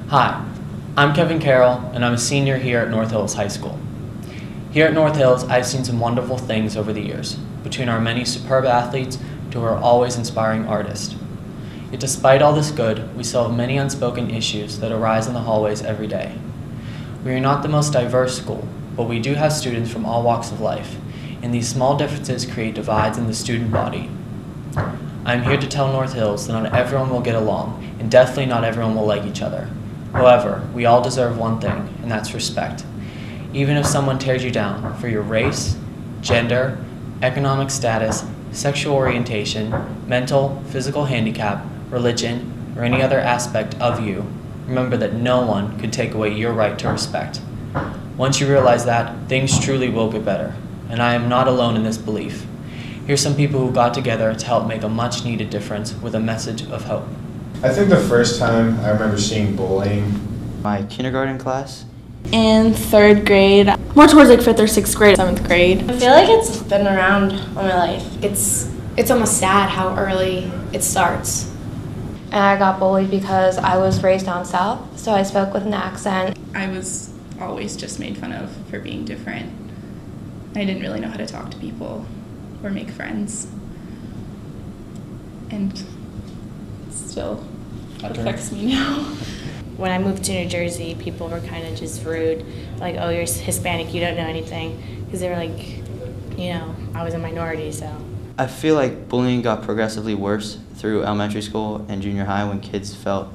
Hi, I'm Kevin Carroll, and I'm a senior here at North Hills High School. Here at North Hills, I've seen some wonderful things over the years, between our many superb athletes to our always inspiring artists. Yet despite all this good, we still have many unspoken issues that arise in the hallways every day. We are not the most diverse school, but we do have students from all walks of life, and these small differences create divides in the student body. I am here to tell North Hills that not everyone will get along, and definitely not everyone will like each other. However, we all deserve one thing, and that's respect. Even if someone tears you down for your race, gender, economic status, sexual orientation, mental, physical handicap, religion, or any other aspect of you, remember that no one could take away your right to respect. Once you realize that, things truly will get better, and I am not alone in this belief. Here's some people who got together to help make a much-needed difference with a message of hope. I think the first time I remember seeing bullying. My kindergarten class. In 3rd grade, more towards like 5th or 6th grade, 7th grade. I feel like it's been around all my life. It's almost sad how early it starts. And I got bullied because I was raised down south, so I spoke with an accent. I was always just made fun of for being different. I didn't really know how to talk to people or make friends. And still affects me now. When I moved to New Jersey, people were kind of just rude. Like, oh, you're Hispanic, you don't know anything. Because they were like, you know, I was a minority, so. I feel like bullying got progressively worse through elementary school and junior high when kids felt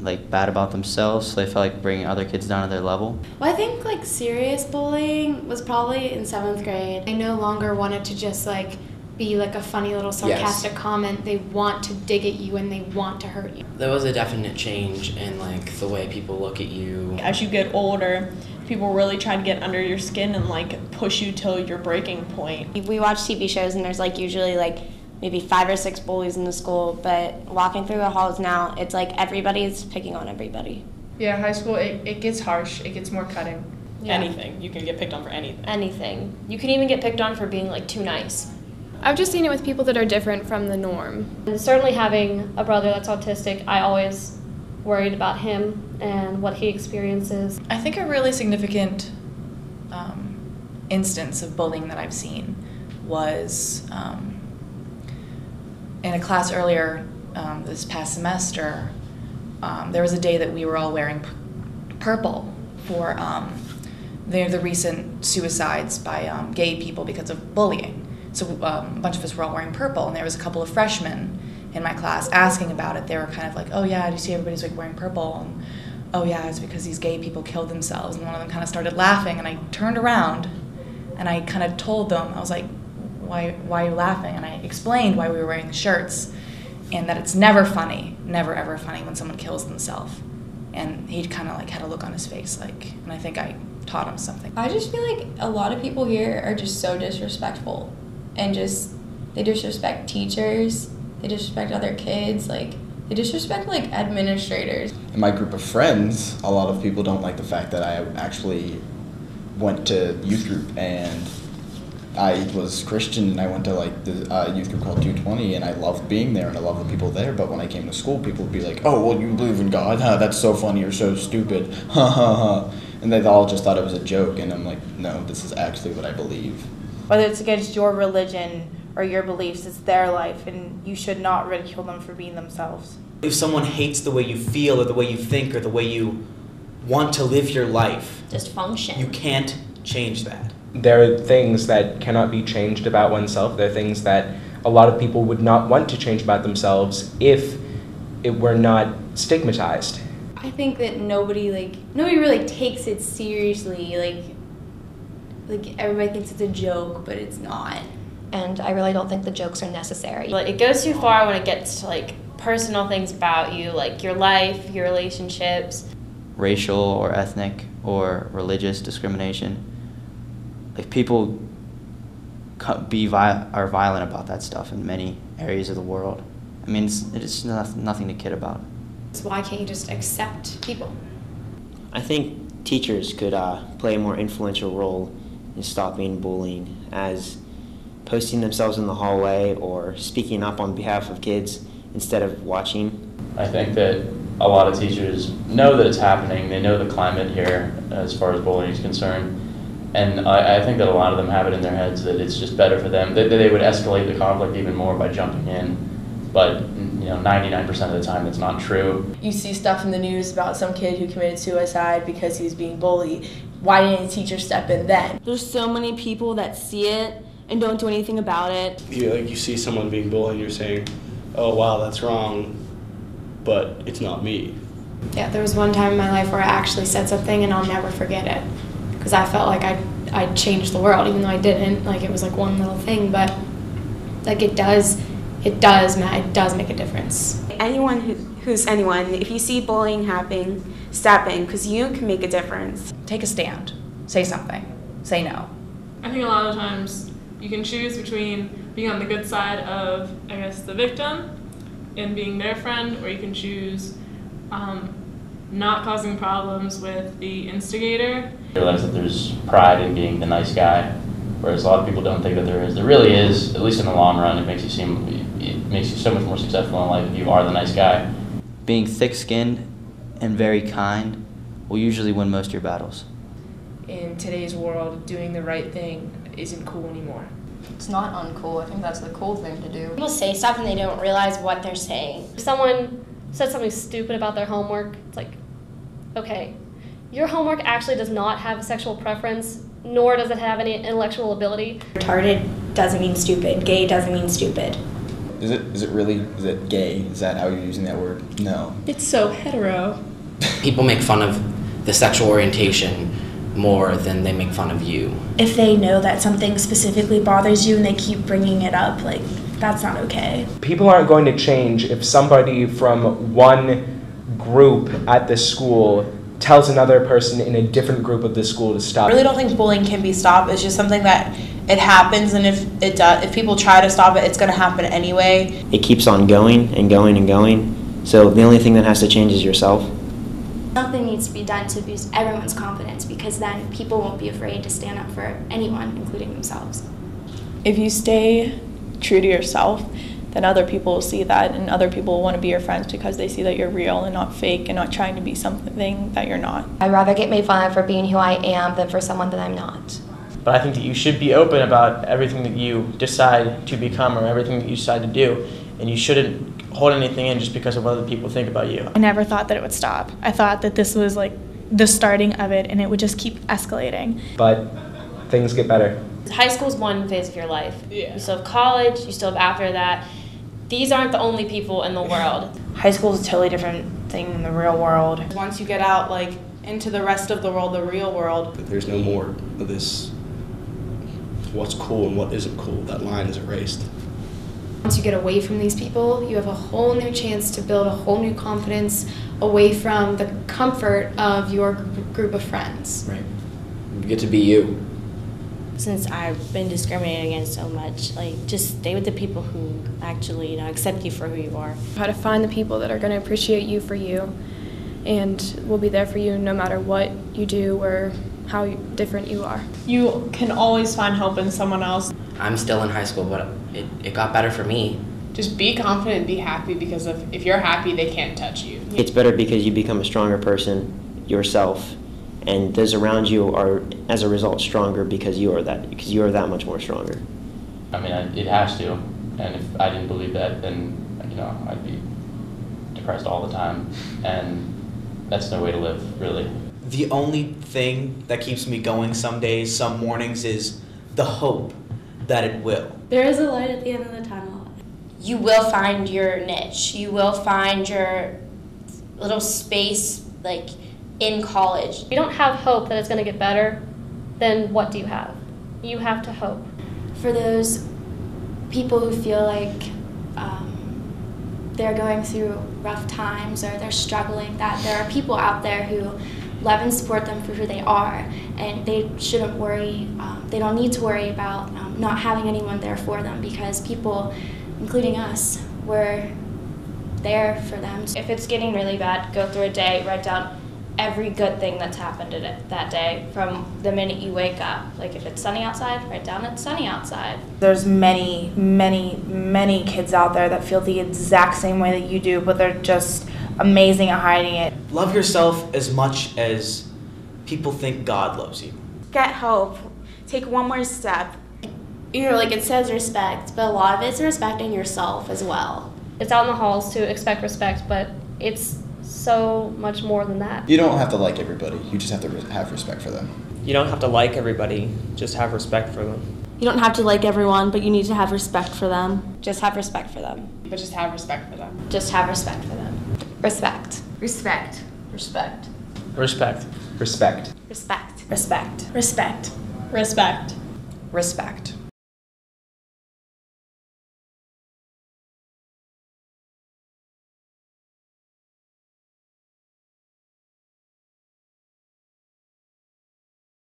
like bad about themselves, so they felt like bringing other kids down to their level. Well, I think like serious bullying was probably in 7th grade. They no longer wanted to just like be like a funny little sarcastic comment. They want to dig at you and they want to hurt you. There was a definite change in like the way people look at you. As you get older, people really try to get under your skin and like push you till your breaking point. We watch TV shows and there's like usually like maybe 5 or 6 bullies in the school, but walking through the halls now, it's like everybody's picking on everybody. Yeah, high school, it gets harsh. It gets more cutting. Yeah. Anything. You can get picked on for anything. Anything. You can even get picked on for being like too nice. I've just seen it with people that are different from the norm. And certainly having a brother that's autistic, I always worried about him and what he experiences. I think a really significant instance of bullying that I've seen was in a class earlier this past semester. There was a day that we were all wearing purple for the recent suicides by gay people because of bullying. So a bunch of us were all wearing purple, and there was a couple of freshmen in my class asking about it. They were kind of like, oh yeah, do you see everybody's like wearing purple? And oh yeah, it's because these gay people killed themselves. And one of them kind of started laughing, and I turned around and I kind of told them, I was like, why are you laughing? And I explained why we were wearing the shirts, and that it's never funny, never ever funny when someone kills themselves. And he kind of like had a look on his face, like, and I think I taught him something. I just feel like a lot of people here are just so disrespectful, and they disrespect teachers, they disrespect other kids, like they disrespect like administrators. In my group of friends, a lot of people don't like the fact that I actually went to youth group, and I was Christian, and I went to like the youth group called 220, and I loved being there and I loved the people there. But when I came to school, people would be like, "Oh, well, you believe in God? Huh, that's so funny. You're so stupid." Ha ha ha. And they all just thought it was a joke, and I'm like, no, this is actually what I believe. Whether it's against your religion or your beliefs, it's their life, and you should not ridicule them for being themselves. If someone hates the way you feel or the way you think or the way you want to live your life, Just function. you can't change that. There are things that cannot be changed about oneself. There are things that a lot of people would not want to change about themselves if it were not stigmatized. I think that nobody really takes it seriously. Like everybody thinks it's a joke, but it's not. And I really don't think the jokes are necessary. Like, it goes too far when it gets to like personal things about you, like your life, your relationships. Racial or ethnic or religious discrimination. Like people are violent about that stuff in many areas of the world. I mean, it's nothing to kid about. So why can't you just accept people? I think teachers could play a more influential role in stopping bullying, as posting themselves in the hallway or speaking up on behalf of kids instead of watching. I think that a lot of teachers know that it's happening. They know the climate here as far as bullying is concerned. And I think that a lot of them have it in their heads that it's just better for them, that they would escalate the conflict even more by jumping in. But 99% of the time, that's not true. You see stuff in the news about some kid who committed suicide because he was being bullied. Why didn't the teacher step in then? There's so many people that see it and don't do anything about it. You see someone being bullied and you're saying, oh wow, that's wrong, but it's not me. Yeah, there was one time in my life where I actually said something and I'll never forget it. Because I felt like I'd changed the world, even though I didn't. Like, it was like one little thing, but like it does make a difference. Anyone who's anyone, if you see bullying happening, step in, because you can make a difference. Take a stand. Say something. Say no. I think a lot of times you can choose between being on the good side of, I guess, the victim and being their friend, or you can choose not causing problems with the instigator. I realize that there's pride in being the nice guy, whereas a lot of people don't think that there is. There really is, at least in the long run. It makes you so much more successful in life if you are the nice guy. Being thick-skinned and very kind will usually win most of your battles. In today's world, doing the right thing isn't cool anymore. It's not uncool. I think that's the cool thing to do. People say stuff and they don't realize what they're saying. If someone said something stupid about their homework, it's like, okay, your homework actually does not have a sexual preference, nor does it have any intellectual ability. Retarded doesn't mean stupid. Gay doesn't mean stupid. Is it gay? Is that how you're using that word? No. It's so hetero. People make fun of the sexual orientation more than they make fun of you. If they know that something specifically bothers you and they keep bringing it up, like, that's not okay. People aren't going to change if somebody from one group at the school tells another person in a different group of the school to stop. I really don't think bullying can be stopped. It's just something that it happens, and if people try to stop it, it's going to happen anyway. It keeps on going and going and going. So the only thing that has to change is yourself. Something needs to be done to boost everyone's confidence, because then people won't be afraid to stand up for anyone, including themselves. If you stay true to yourself, then other people will see that, and other people will want to be your friends because they see that you're real and not fake and not trying to be something that you're not. I'd rather get made fun of for being who I am than for someone that I'm not. But I think that you should be open about everything that you decide to become or everything that you decide to do, and you shouldn't hold anything in just because of what other people think about you. I never thought that it would stop. I thought that this was like the starting of it, and it would just keep escalating. But things get better. High school is one phase of your life. Yeah. You still have college, you still have after that. These aren't the only people in the world. High school is a totally different thing than the real world. Once you get out, like, into the rest of the world, the real world. There's no more of this, what's cool and what isn't cool. That line is erased. Once you get away from these people, you have a whole new chance to build a whole new confidence away from the comfort of your group of friends. Right. You get to be you. Since I've been discriminated against so much, like, just stay with the people who actually, accept you for who you are. How to find the people that are going to appreciate you for you and will be there for you no matter what you do or how different you are. You can always find help in someone else. I'm still in high school, but it got better for me. Just be confident, be happy, because if you're happy, they can't touch you. It's better because you become a stronger person yourself, and those around you are, as a result, stronger because you are that much more stronger. I mean, it has to, and if I didn't believe that, then I'd be depressed all the time, and that's no way to live, really. The only thing that keeps me going some days, some mornings, is the hope that it will. There is a light at the end of the tunnel. You will find your niche. You will find your little space, like, in college. If you don't have hope that it's going to get better, then what do you have? You have to hope. For those people who feel like they're going through rough times or they're struggling, that there are people out there who love and support them for who they are, and they shouldn't worry, they don't need to worry about not having anyone there for them, because people, including us, we're there for them. If it's getting really bad, go through a day, write down every good thing that's happened in it that day from the minute you wake up. Like, if it's sunny outside, write down it's sunny outside. There's many, many, many kids out there that feel the exact same way that you do, but they're just amazing at hiding it. Love yourself as much as people think God loves you. Get help. Take one more step. You know, like it says respect, but a lot of it's respecting yourself as well. It's out in the halls to expect respect, but it's so much more than that. You don't have to like everybody. You just have to have respect for them. You don't have to like everybody, just have respect for them. You don't have to like everyone, but you need to have respect for them. Just have respect for them. But just have respect for them. Just have respect for them. Respect. Respect. Respect. Respect. Respect. Respect. Respect. Respect. Respect. Respect.